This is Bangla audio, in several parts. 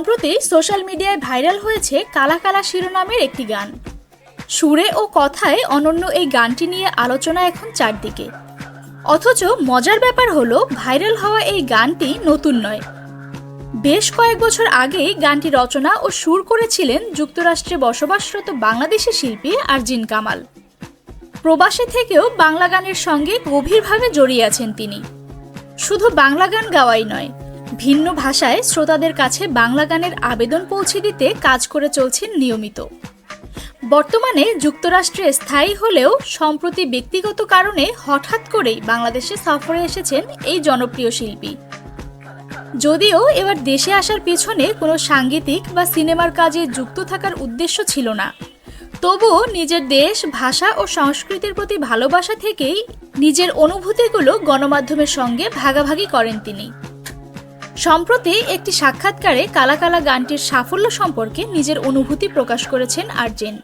সম্প্রতি সোশ্যাল মিডিয়ায় ভাইরাল হয়েছে কালা কালা শিরোনামের একটি গান। সুরে ও কথায় অনন্য এই গানটি নিয়ে আলোচনা এখন চারদিকে। অথচ মজার ব্যাপার হলো, ভাইরাল হওয়া এই গানটি নতুন নয়। বেশ কয়েক বছর আগেই গানটি রচনা ও সুর করেছিলেন যুক্তরাষ্ট্রে বসবাসরত বাংলাদেশি শিল্পী আরজিন কামাল। প্রবাসে থেকেও বাংলা গানের সঙ্গে গভীরভাবে জড়িয়ে আছেন তিনি। শুধু বাংলা গান গাওয়াই নয়, ভিন্ন ভাষায় শ্রোতাদের কাছে বাংলা গানের আবেদন পৌঁছে দিতে কাজ করে চলছেন নিয়মিত। বর্তমানে যুক্তরাষ্ট্রে স্থায়ী হলেও সম্প্রতি ব্যক্তিগত কারণে হঠাৎ করেই বাংলাদেশে সফরে এসেছেন এই জনপ্রিয় শিল্পী। যদিও এবার দেশে আসার পেছনে কোনো সাংগীতিক বা সিনেমার কাজে যুক্ত থাকার উদ্দেশ্য ছিল না, তবুও নিজের দেশ, ভাষা ও সংস্কৃতির প্রতি ভালোবাসা থেকেই নিজের অনুভূতিগুলো গণমাধ্যমের সঙ্গে ভাগাভাগি করেন তিনি। সম্প্রতি একটি সাক্ষাৎকারে কালা কালা গানটির সাফল্য সম্পর্কে নিজের অনুভূতি প্রকাশ করেছেন আরজিন।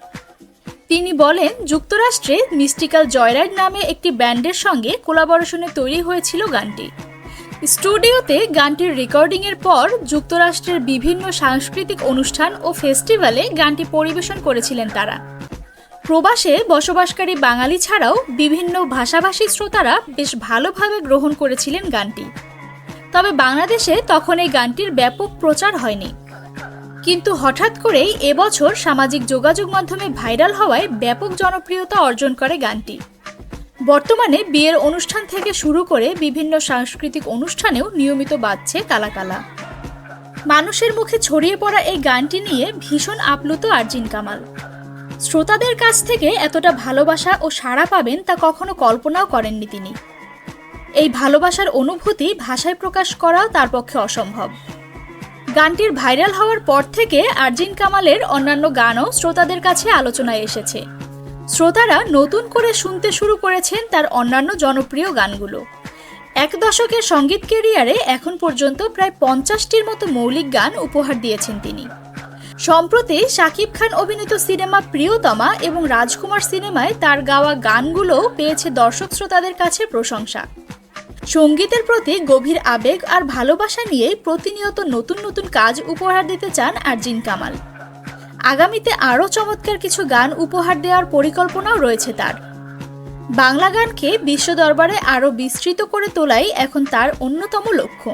তিনি বলেন, যুক্তরাষ্ট্রে মিস্টিক্যাল জয়রাইড নামে একটি ব্যান্ডের সঙ্গে কোলাবোরেশনে তৈরি হয়েছিল গানটি। স্টুডিওতে গানটির রেকর্ডিংয়ের পর যুক্তরাষ্ট্রের বিভিন্ন সাংস্কৃতিক অনুষ্ঠান ও ফেস্টিভ্যালে গানটি পরিবেশন করেছিলেন তারা। প্রবাসে বসবাসকারী বাঙালি ছাড়াও বিভিন্ন ভাষাভাষী শ্রোতারা বেশ ভালোভাবে গ্রহণ করেছিলেন গানটি। তবে বাংলাদেশে তখন এই গানটির ব্যাপক প্রচার হয়নি। কিন্তু হঠাৎ করেই এবছর সামাজিক যোগাযোগ মাধ্যমে ভাইরাল হওয়ায় ব্যাপক জনপ্রিয়তা অর্জন করে গানটি। বর্তমানে বিয়ের অনুষ্ঠান থেকে শুরু করে বিভিন্ন সাংস্কৃতিক অনুষ্ঠানেও নিয়মিত বাজছে কালা কালা। মানুষের মুখে ছড়িয়ে পড়া এই গানটি নিয়ে ভীষণ আপ্লুত আরজিন কামাল। শ্রোতাদের কাছ থেকে এতটা ভালোবাসা ও সাড়া পাবেন তা কখনো কল্পনাও করেননি তিনি। এই ভালোবাসার অনুভূতি ভাষায় প্রকাশ করাও তার পক্ষে অসম্ভব। গানটির ভাইরাল হওয়ার পর থেকে আরজিন কামালের অন্যান্য গানও শ্রোতাদের কাছে আলোচনায় এসেছে। শ্রোতারা নতুন করে শুনতে শুরু করেছেন তার অন্যান্য জনপ্রিয় গানগুলো। এক দশকের সঙ্গীত ক্যারিয়ারে এখন পর্যন্ত প্রায় 50টির মতো মৌলিক গান উপহার দিয়েছেন তিনি। সম্প্রতি শাকিব খান অভিনীত সিনেমা প্রিয়তমা এবং রাজকুমার সিনেমায় তার গাওয়া গানগুলোও পেয়েছে দর্শক শ্রোতাদের কাছে প্রশংসা। সঙ্গীতের প্রতি গভীর আবেগ আর ভালোবাসা নিয়েই প্রতিনিয়ত নতুন নতুন কাজ উপহার দিতে চান আরজিন কামাল। আগামীতে আরও চমৎকার কিছু গান উপহার দেওয়ার পরিকল্পনাও রয়েছে তার। বাংলা গানকে বিশ্ব দরবারে আরও বিস্তৃত করে তোলাই এখন তার অন্যতম লক্ষ্য।